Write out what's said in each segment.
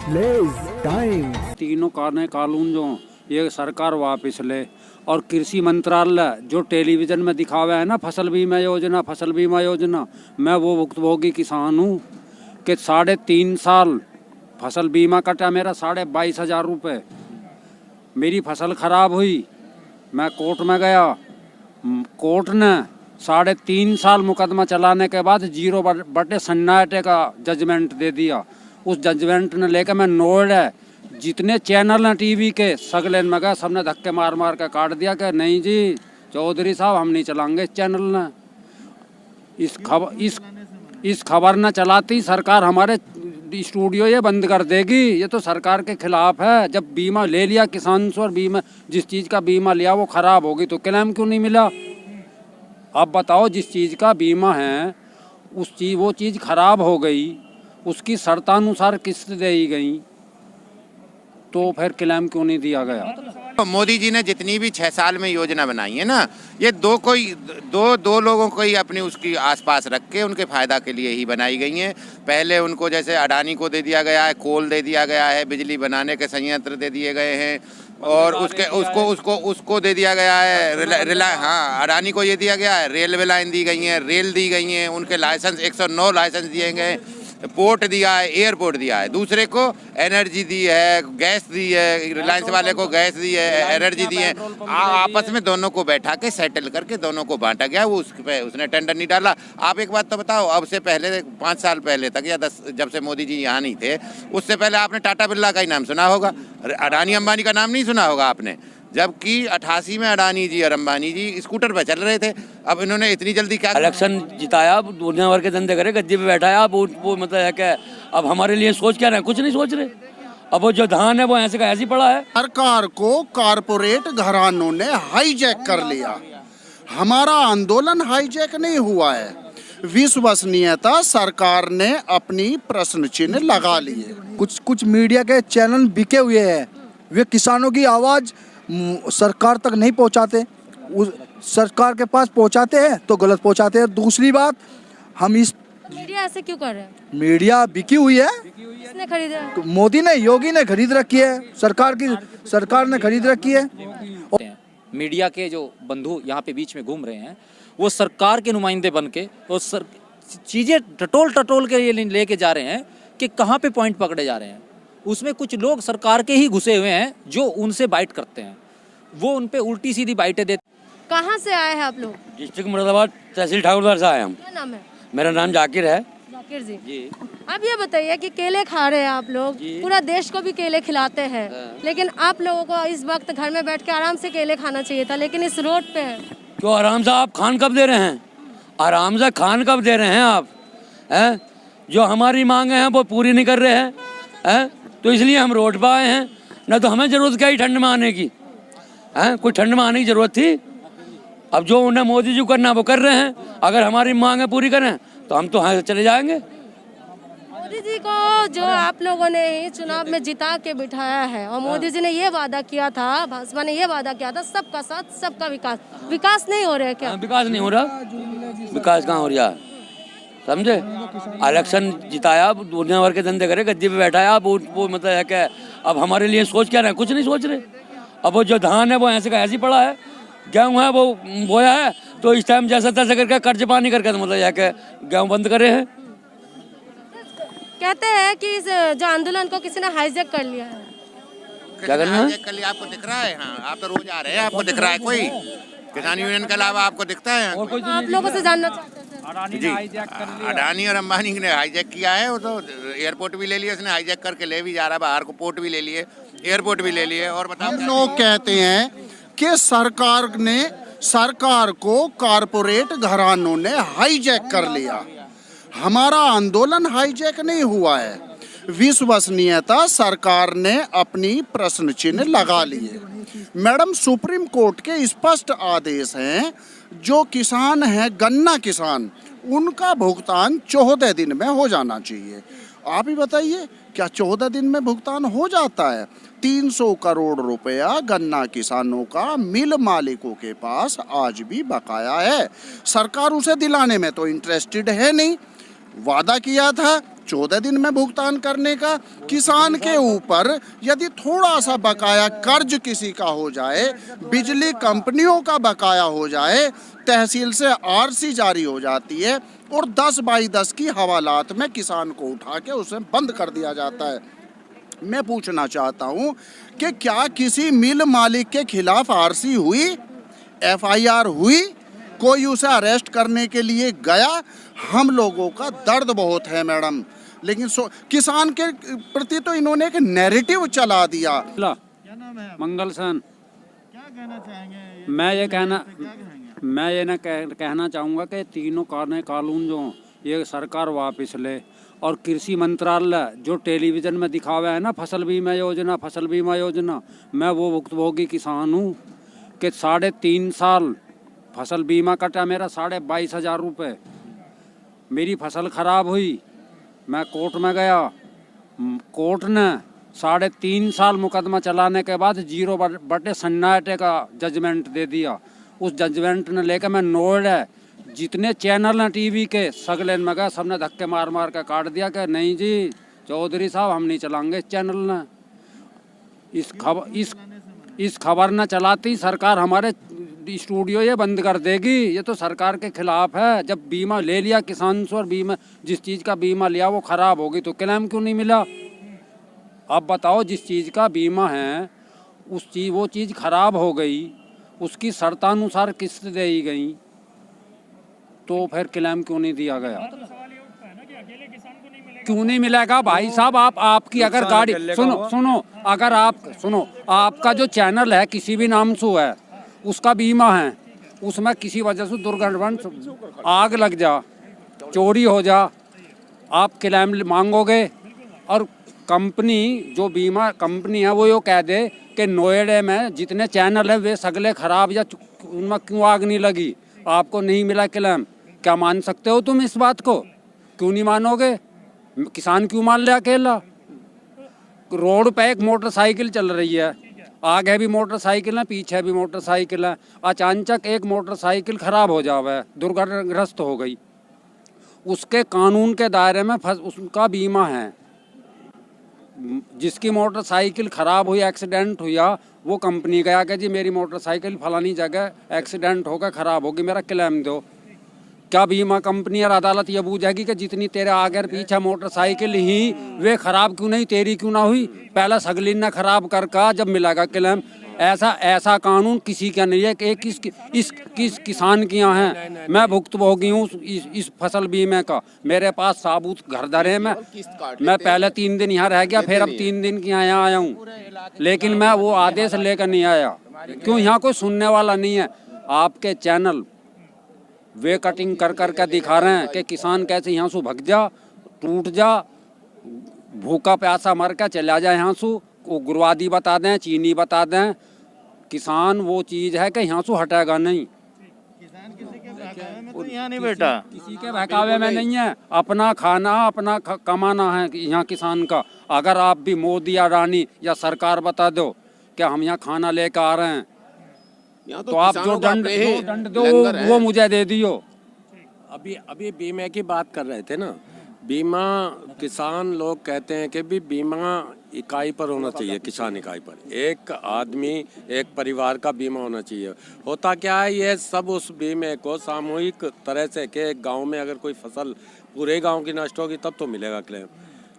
Pledge time. तीनों कानून जो ये सरकार वापस ले और कृषि मंत्रालय जो टेलीविजन में दिखावा है ना, फसल बीमा योजना, मैं वो भुक्तभोगी किसान हूँ कि 3.5 साल फसल बीमा कटा मेरा 22,500 रुपये। मेरी फसल खराब हुई, मैं कोर्ट में गया, कोर्ट ने 3.5 साल मुकदमा चलाने के बाद 0/99 का जजमेंट दे दिया। उस जजमेंट ने लेकर मैं नोएडा जितने चैनल हैं टीवी के सगले में गया, सबने धक्के मार मार के काट दिया कि नहीं जी चौधरी साहब हम नहीं चलाएंगे इस चैनल ने। इस खबर न चलाती सरकार हमारे स्टूडियो ये बंद कर देगी। ये तो सरकार के खिलाफ है। जब बीमा ले लिया किसान से और बीमा जिस चीज़ का बीमा लिया वो ख़राब होगी तो क्लेम क्यों नहीं मिला? आप बताओ, जिस चीज़ का बीमा है वो चीज़ खराब हो गई, उसकी शर्तानुसार किस्त दी गई तो फिर क्लेम क्यों नहीं दिया गया? तो मोदी जी ने जितनी भी 6 साल में योजना बनाई है ना, ये दो लोगों को ही अपनी उसकी आसपास रख के उनके फायदा के लिए ही बनाई गई हैं। पहले उनको जैसे अडानी को दे दिया गया है, कोल दे दिया गया है, बिजली बनाने के संयंत्र दे दिए गए हैं और उसको दे दिया गया है अडानी को ये दिया गया है। रेलवे लाइन दी गई है, रेल दी गई हैं, उनके लाइसेंस 109 लाइसेंस दिए गए, पोर्ट दिया है, एयरपोर्ट दिया है। दूसरे को एनर्जी दी है, गैस दी है, रिलायंस वाले को गैस दी है, एनर्जी दी है। आपस में दोनों को बैठा के सेटल करके दोनों को बांटा गया। वो उसने टेंडर नहीं डाला। आप एक बात तो बताओ, अब से पहले 5 साल पहले तक या 10, जब से मोदी जी यहाँ नहीं थे, उससे पहले आपने टाटा बिरला का ही नाम सुना होगा, अडानी अंबानी का नाम नहीं सुना होगा आपने। जबकि 88 में अडानी जी और अंबानी जी स्कूटर पे चल रहे थे। अब इन्होंने इतनी जल्दी क्या इलेक्शन जिताया, दुनिया भर के धंधे करे, गद्दी पे बैठाया। अब वो मतलब है क्या, अब हमारे लिए सोच क्या रहे? कुछ नहीं सोच रहे। अब वो जो धान है वो ऐसे का ऐसे ही पड़ा है। सरकार को कारपोरेट घरानों ने हाईजैक कर लिया। हमारा आंदोलन हाईजैक नहीं हुआ है। विश्वसनीयता सरकार ने अपनी प्रश्न चिन्ह लगा लिए। कुछ मीडिया के चैनल बिके हुए हैं, वे किसानों की आवाज सरकार तक नहीं पहुंचाते। सरकार के पास पहुंचाते हैं तो गलत पहुंचाते हैं। दूसरी बात, हम इस मीडिया ऐसे क्यों कर रहे हैं? मीडिया बिकी हुई है। किसने खरीदा है? मोदी ने, योगी ने खरीद रखी है, सरकार ने खरीद रखी है। मीडिया के जो बंधु यहाँ पे बीच में घूम रहे हैं, वो सरकार के नुमाइंदे बन के वो चीज़ें टटोल के लेके जा रहे हैं कि कहाँ पे पॉइंट पकड़े जा रहे हैं। उसमें कुछ लोग सरकार के ही घुसे हुए हैं जो उनसे बाइट करते हैं, वो उन पे उल्टी सीधी बाइटें देते। कहाँ से आए हैं आप लोग? डिस्ट्रिक्ट मुरादाबाद, तहसील ठाकुरद्वार से आए हम। क्या नाम है? मेरा नाम जाकिर है। जाकिर जी, अब ये बताइए कि केले खा रहे हैं आप लोग, पूरा देश को भी केले खिलाते हैं, लेकिन आप लोगों को इस वक्त घर में बैठ के आराम से केले खाना चाहिए था, लेकिन इस रोड पे है। क्यों आराम से? आप खान कब दे रहे हैं? आराम से खान कब दे रहे हैं आप? हैं जो हमारी मांगे हैं वो पूरी नहीं कर रहे हैं, तो इसलिए हम रोड पर आए हैं। न तो हमें जरूरत क्या ही ठंड में आने की, हैं? कोई ठंड में आने की जरूरत थी? अब जो उन्हें मोदी जी करना वो कर रहे हैं। अगर हमारी मांगे पूरी करें तो हम तो यहाँ से चले जाएंगे। मोदी जी को जो आप लोगों ने ही चुनाव में जिता के बिठाया है, और मोदी जी ने ये वादा किया था, भाजपा ने ये वादा किया था, सबका साथ सबका विकास। विकास नहीं हो रहा है क्या? विकास नहीं हो रहा। विकास कहाँ हो रहा है? समझे? इलेक्शन जिताया, दुनिया भर के धंधे करे, गद्दी पे बैठाया। अब वो मतलब है क्या, अब हमारे लिए सोच क्या रहे? कुछ नहीं सोच रहे। अब वो जो धान है वो ऐसे का ऐसे ही पड़ा है। गेहूँ है वो बोया है, तो इस टाइम जैसा तैसा करके कर्ज पानी करके तो मतलब है गेहूँ बंद करे हैं। कहते हैं कि इस जो आंदोलन को किसी ने हाईजैक कर लिया है। क्या करना है? कर लिया? आपको दिख रहा है? हाँ, आप तो रोज आ रहे हैं, आपको दिख रहा है? कोई किसान यूनियन के अलावा आपको दिखता है? और कोई आप लोगों से जानना चाहते हैं। जी, अडानी और अंबानी ने हाईजैक किया है। वो तो एयरपोर्ट भी ले लिया उसने, हाईजैक करके ले भी जा रहा है बाहर को, पोर्ट भी ले लिए, एयरपोर्ट भी ले लिए। और बताओ, लोग कहते हैं कि सरकार को कारपोरेट घरानों ने हाईजैक कर लिया। हमारा आंदोलन हाईजैक नहीं हुआ है। विश्वसनीयता सरकार ने अपनी प्रश्न चिन्ह लगा लिए। मैडम, सुप्रीम कोर्ट के स्पष्ट आदेश हैं, जो किसान हैं, गन्ना किसान, उनका भुगतान 14 दिन में हो जाना चाहिए। आप ही बताइए, क्या 14 दिन में भुगतान हो जाता है? 300 करोड़ रुपया गन्ना किसानों का मिल मालिकों के पास आज भी बकाया है। सरकार उसे दिलाने में तो इंटरेस्टेड है नहीं। वादा किया था 14 दिन में भुगतान करने का। किसान के ऊपर यदि थोड़ा सा बकाया कर्ज किसी का हो जाए, बिजली कंपनियों का बकाया हो जाए, तहसील से आरसी जारी हो जाती है और 10/10 की हवालात में किसान को उठा के उसे बंद कर दिया जाता है। मैं पूछना चाहता हूं कि क्या किसी मिल मालिक के खिलाफ आरसी हुई, एफआईआर हुई, कोई उसे अरेस्ट करने के लिए गया? हम लोगों का दर्द बहुत है मैडम, लेकिन किसान के प्रति तो इन्होंने एक नैरेटिव चला दिया। मंगल सेन। क्या कहना चाहेंगे? मैं ये ना कहना चाहूँगा कि तीनों कानून जो ये सरकार वापस ले, और कृषि मंत्रालय जो टेलीविज़न में दिखावा है ना फसल बीमा योजना, मैं वो भुक्तभोगी किसान हूँ कि 3.5 साल फसल बीमा कटा मेरा 22,500 रुपये। मेरी फसल खराब हुई, मैं कोर्ट में गया, कोर्ट ने 3.5 साल मुकदमा चलाने के बाद 0/99 का जजमेंट दे दिया। उस जजमेंट ने लेकर मैं नोएडा जितने चैनल हैं टीवी के सगले में गया, सबने धक्के मार मार के काट दिया कि नहीं जी चौधरी साहब हम नहीं चलाएंगे इस चैनल ने। इस खबर न चलाती सरकार हमारे स्टूडियो ये बंद कर देगी। ये तो सरकार के खिलाफ है। जब बीमा ले लिया किसान से और बीमा जिस चीज़ का बीमा लिया वो ख़राब होगी तो क्लेम क्यों नहीं मिला? अब बताओ, जिस चीज़ का बीमा है वो चीज़ खराब हो गई, उसकी शर्तानुसार किस्त दी गई, तो फिर क्लेम क्यों नहीं दिया गया? क्यों नहीं मिलेगा भाई साहब? आपकी अगर गाड़ी सुनो आपका जो चैनल है किसी भी नाम से है, उसका बीमा है, उसमें किसी वजह से दुर्घटना आग लग जा, चोरी हो जा, आप क्लेम मांगोगे। और कंपनी जो बीमा कंपनी है वो यो कह दे कि नोएडा में जितने चैनल है वे सगले खराब या उनमें क्यों आग नहीं लगी, आपको नहीं मिला क्लेम। क्या मान सकते हो तुम इस बात को? क्यों नहीं मानोगे? किसान क्यों मान ले अकेला? रोड पे एक मोटरसाइकिल चल रही है, आगे भी मोटरसाइकिल है, पीछे भी मोटरसाइकिल है, अचानक एक मोटरसाइकिल खराब हो जावे, दुर्घटनाग्रस्त हो गई, उसके कानून के दायरे में उसका बीमा है। जिसकी मोटरसाइकिल खराब हुई, एक्सीडेंट हुआ, वो कंपनी गया कि जी मेरी मोटरसाइकिल फलानी जगह एक्सीडेंट होकर खराब होगी, मेरा क्लेम दो। क्या बीमा कंपनी और अदालत ये बूझेगी कि जितनी तेरे आगे पीछे मोटरसाइकिल ही वे खराब क्यों नहीं, तेरी क्यों ना हुई? पहला सगलिन ने खराब कर जब मिलेगा क्लेम। ऐसा कानून किसी का नहीं है कि किस किसान के यहाँ है। मैं भुक्तभोगी हूँ इस फसल बीमे का। मेरे पास साबुत घर धरे, मैं पहले 3 दिन यहाँ रह गया, फिर अब 3 दिन के यहाँ आया हूँ, लेकिन मैं वो आदेश लेकर नहीं आया। क्यों? यहाँ कोई सुनने वाला नहीं है। आपके चैनल वे कटिंग कर के दिखा रहे हैं कि किसान कैसे यहाँ से भग जा, टूट जा, भूखा प्यासा मर के चला जाए यहाँ से, उग्रवादी बता दें, चीनी बता दें। किसान वो चीज़ है कि यहाँ से हटेगा नहीं। किसान किसी के बहकावे में तो यहाँ नहीं बैठा, किसी के बहकावे में नहीं है। अपना खाना अपना कमाना है यहाँ किसान का। अगर आप भी मोदी या रानी या सरकार बता दो कि हम यहाँ खाना लेकर आ रहे हैं, तो आप जो दंड दो वो मुझे दे दियो। अभी बीमे की बात कर रहे थे ना, बीमा किसान लोग कहते हैं कि भी बीमा इकाई पर होना चाहिए, किसान इकाई पर एक आदमी एक परिवार का बीमा होना चाहिए। होता क्या है, ये सब उस बीमे को सामूहिक तरह से कि एक गांव में अगर कोई फसल पूरे गांव की नष्ट होगी तब तो मिलेगा क्लेम।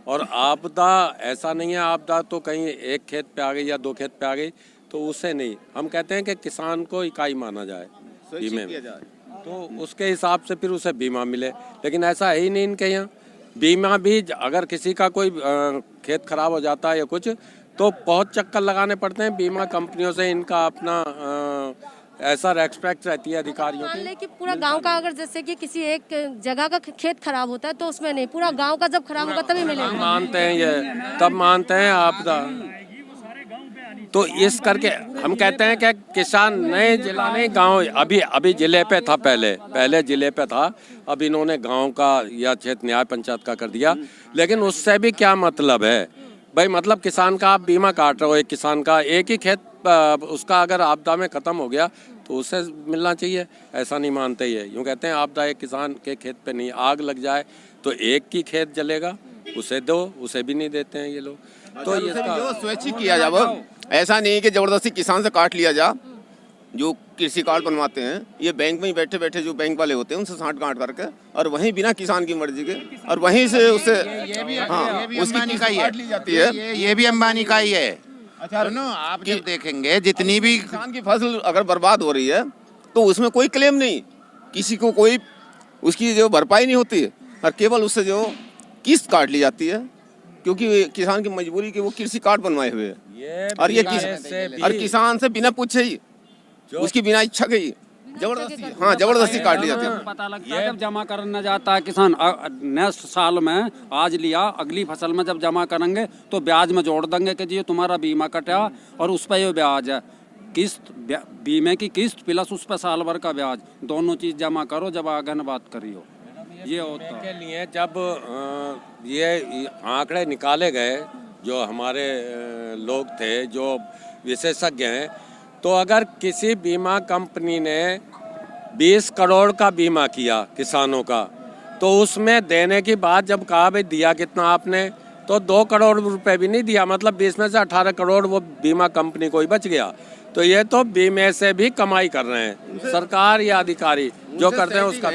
और आपदा ऐसा नहीं है, आपदा तो कहीं एक खेत पे आ गई या 2 खेत पे आ गई तो उससे नहीं। हम कहते हैं कि किसान को इकाई माना जाए बीमे में, तो उसके हिसाब से फिर उसे बीमा मिले। लेकिन ऐसा है ही नहीं इनके यहाँ। बीमा भी अगर किसी का कोई खेत खराब हो जाता है या कुछ, तो बहुत चक्कर लगाने पड़ते हैं बीमा कंपनियों से। इनका अपना ऐसा रेस्पेक्ट रहती है अधिकारियों की। कि पूरा गांव का अगर जैसे कि किसी एक जगह का खेत खराब होता है तो उसमें नहीं, पूरा गांव का जब खराब होगा तभी मिलेगा। मानते हैं ये, तब मानते हैं आपदा। तो इस करके हम कहते हैं कि किसान नए जिला नहीं गांव, अभी जिले पे था, पहले जिले पे था, अब इन्होंने गांव का या क्षेत्र न्याय पंचायत का कर दिया। लेकिन उससे भी क्या मतलब है भाई? मतलब किसान का आप बीमा काट रहे हो, एक किसान का एक ही खेत उसका अगर आपदा में ख़त्म हो गया तो उससे मिलना चाहिए। ऐसा नहीं मानते ये, यूँ कहते हैं आपदा एक किसान के खेत पे नहीं, आग लग जाए तो एक की खेत जलेगा, उसे दो, उसे भी नहीं देते हैं ये लोग। तो जो स्वैच्छिक किया जाए, ऐसा नहीं कि जबरदस्ती किसान से काट लिया जा। जो कृषि कार्ड बनवाते हैं ये बैंक में ही बैठे बैठे जो बैंक वाले होते हैं उनसे साठ गांठ करके और वहीं बिना किसान की मर्जी के और वहीं से उससे उसकी अंबानी का ही है, ली जाती है। ये भी अंबानी का ही है। अच्छा सुनो, आप जब देखेंगे जितनी भी किसान की फसल अगर बर्बाद हो रही है तो उसमें कोई क्लेम नहीं, किसी को कोई उसकी जो भरपाई नहीं होती है और केवल उससे जो किस्त काट ली जाती है क्योंकि किसान की मजबूरी कि वो कृषि कार्ड बनवाए हुए है और ये किसान से बिना पूछे ही उसकी बिना इच्छा के ही जबरदस्ती काट ली जाती है। पता लगता है जब जमा करने जाता है किसान, नेक्स्ट साल में आज लिया अगली फसल में जब जमा करेंगे तो ब्याज में जोड़ देंगे कि जी तुम्हारा बीमा कटा और उस पर ये ब्याज है, किस्त बीमे की किस्त प्लस उस पर साल भर का ब्याज, दोनों चीज जमा करो जब आगे न बात करियो। ये होता के लिए जब ये आंकड़े निकाले गए, जो हमारे लोग थे जो विशेषज्ञ हैं, तो अगर किसी बीमा कंपनी ने 20 करोड़ का बीमा किया किसानों का, तो उसमें देने की बात जब कहा भाई दिया कितना आपने, तो 2 करोड़ रुपए भी नहीं दिया, मतलब 20 में से 18 करोड़ वो बीमा कंपनी को ही बच गया। तो ये तो बीमे से भी कमाई कर रहे हैं सरकार या अधिकारी जो करते हैं उसका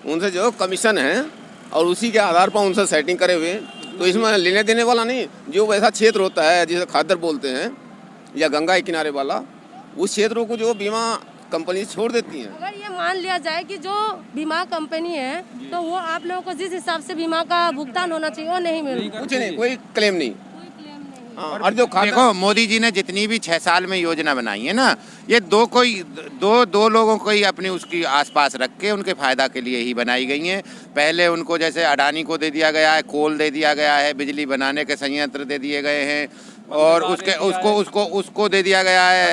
उनसे जो कमीशन है और उसी के आधार पर उनसे सेटिंग करे हुए, तो इसमें लेने देने वाला नहीं। जो वैसा क्षेत्र होता है जिसे खादर बोलते हैं या गंगा के किनारे वाला, उस क्षेत्रों को जो बीमा कंपनी छोड़ देती हैं। अगर ये मान लिया जाए कि जो बीमा कंपनी है तो वो आप लोगों को जिस हिसाब से बीमा का भुगतान होना चाहिए वो नहीं मिल रहा, कुछ नहीं, कोई क्लेम नहीं। और जो देखो मोदी जी ने जितनी भी 6 साल में योजना बनाई है ना, ये दो लोगों को ही अपनी उसकी आसपास रख के उनके फायदा के लिए ही बनाई गई हैं। पहले उनको जैसे अडानी को दे दिया गया है, कोल दे दिया गया है, बिजली बनाने के संयंत्र दे दिए गए हैं और उसको दे दिया गया है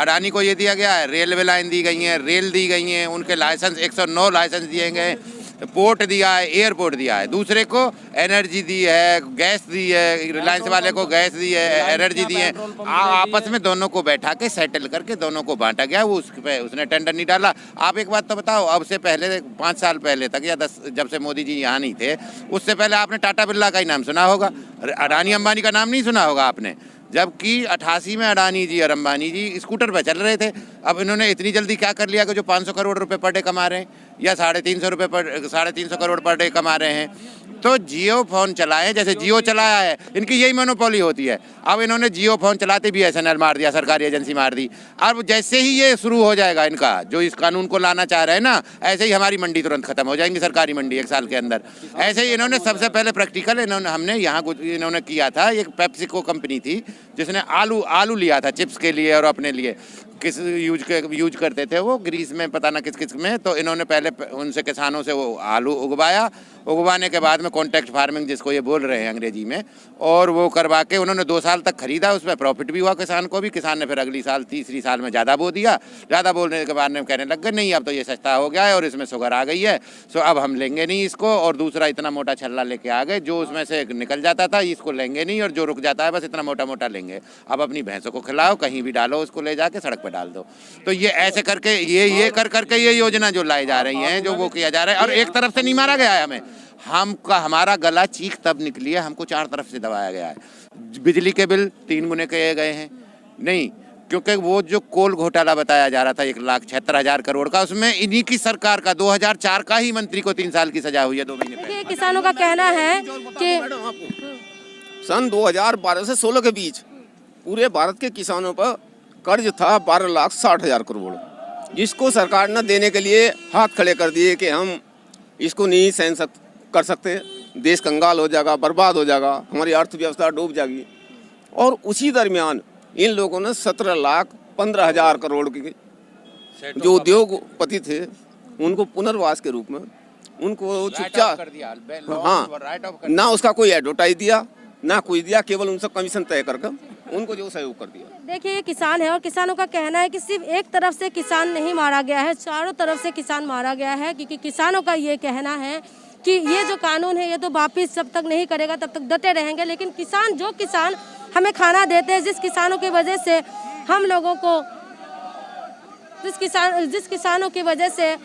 अडानी को ये दिया गया है, रेलवे लाइन दी गई है, रेल दी गई हैं, उनके लाइसेंस 109 लाइसेंस दिए गए, पोर्ट दिया है, एयरपोर्ट दिया है। दूसरे को एनर्जी दी है, गैस दी है, रिलायंस वाले को गैस दी है, एनर्जी दी है। आपस में दोनों को बैठा के सेटल करके दोनों को बांटा गया, वो उसने टेंडर नहीं डाला। आप एक बात तो बताओ, अब से पहले 5 साल पहले तक या 10, जब से मोदी जी यहाँ नहीं थे, उससे पहले आपने टाटा बिरला का ही नाम सुना होगा, अडानी अंबानी का नाम नहीं सुना होगा आपने। जबकि 88 में अडानी जी और अंबानी जी स्कूटर पर चल रहे थे। अब इन्होंने इतनी जल्दी क्या कर लिया कि जो 500 करोड़ रुपए पर डे कमा रहे हैं या 350 करोड़ पर डे कमा रहे हैं, तो जियो फोन चलाए, जैसे जियो चलाया है, इनकी यही मोनोपोली होती है। अब इन्होंने जियो फोन चलाते BSNL मार दिया, सरकारी एजेंसी मार दी। अब जैसे ही ये शुरू हो जाएगा इनका जो इस कानून को लाना चाह रहे हैं ना, ऐसे ही हमारी मंडी तुरंत खत्म हो जाएंगी, सरकारी मंडी 1 साल के अंदर। ऐसे ही इन्होंने सबसे पहले प्रैक्टिकल हमने यहाँ इन्होंने किया था। एक पेप्सिको कंपनी थी जिसने आलू लिया था चिप्स के लिए और अपने लिए, किस यूज करते थे वो ग्रीस में, पता ना किस में। तो इन्होंने पहले उनसे किसानों से वो आलू उगवाने के बाद में कॉन्ट्रैक्ट फार्मिंग जिसको ये बोल रहे हैं अंग्रेजी में, और वो करवा के उन्होंने 2 साल तक खरीदा, उसमें प्रॉफिट भी हुआ किसान को भी। किसान ने फिर अगली साल तीसरी साल में ज़्यादा बो दिया, ज़्यादा बोलने के बाद में कहने लग गए नहीं अब तो ये सस्ता हो गया है और इसमें शुगर आ गई है, सो अब हम लेंगे नहीं इसको। और दूसरा इतना मोटा छल्ला लेके आ गए, जो उसमें से निकल जाता था इसको लेंगे नहीं, और जो रुक जाता है बस इतना मोटा लेंगे। अब अपनी भैंसों को खिलाओ, कहीं भी डालो, उसको ले जाके सड़क पर डाल दो। तो ये ऐसे करके ये करके ये योजना जो लाई जा रही है, जो वो किया जा रहा है। और एक तरफ से नहीं मारा गया है हमारा गला चीख तब निकली है, हमको 4 तरफ से दबाया गया है। बिजली के बिल 3 गुने किए गए हैं नहीं, क्योंकि वो जो कोल घोटाला बताया जा रहा था 1,76,000 करोड़ का, उसमें इन्हीं की सरकार का 2004 का ही मंत्री को 3 साल की सजा हुई है 2 महीने पहले। किसानों का कहना है कि सन 2012 से 16 के बीच पूरे भारत के किसानों पर कर्ज था 12,60,000 करोड़, जिसको सरकार ने देने के लिए हाथ खड़े कर दिए कि हम इसको नहीं सहन कर सकते, देश कंगाल हो जाएगा, बर्बाद हो जाएगा, हमारी अर्थव्यवस्था डूब जाएगी। और उसी दरमियान इन लोगों ने 17,15,000 करोड़ के जो उद्योगपति थे उनको पुनर्वास के रूप में उनको चुपचाप ना उसका कोई एडवर्टाइज दिया ना कोई दिया, केवल उनसे कमीशन तय करके उनको जो सहयोग कर दिया। देखिए ये किसान है और किसानों का कहना है कि सिर्फ एक तरफ से किसान नहीं मारा गया है, चारों तरफ से किसान मारा गया है। क्योंकि किसानों का ये कहना है कि ये जो कानून है ये तो वापिस जब तक नहीं करेगा तब तक डटे रहेंगे, लेकिन किसान हमें खाना देते हैं, जिस किसानों की वजह से हम लोगों को जिस किसानों की वजह से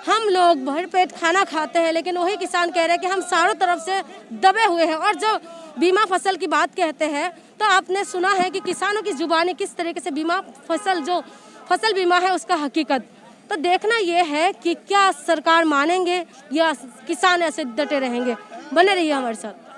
हम लोग भरपेट खाना खाते हैं, लेकिन वही किसान कह रहे हैं कि हम चारों तरफ से दबे हुए हैं। और जब बीमा फसल की बात कहते हैं तो आपने सुना है कि किसानों की जुबानी किस तरीके से बीमा फसल जो फसल बीमा है उसका हकीकत। तो देखना ये है कि क्या सरकार मानेंगे या किसान ऐसे डटे रहेंगे। बने रहिए हमारे साथ।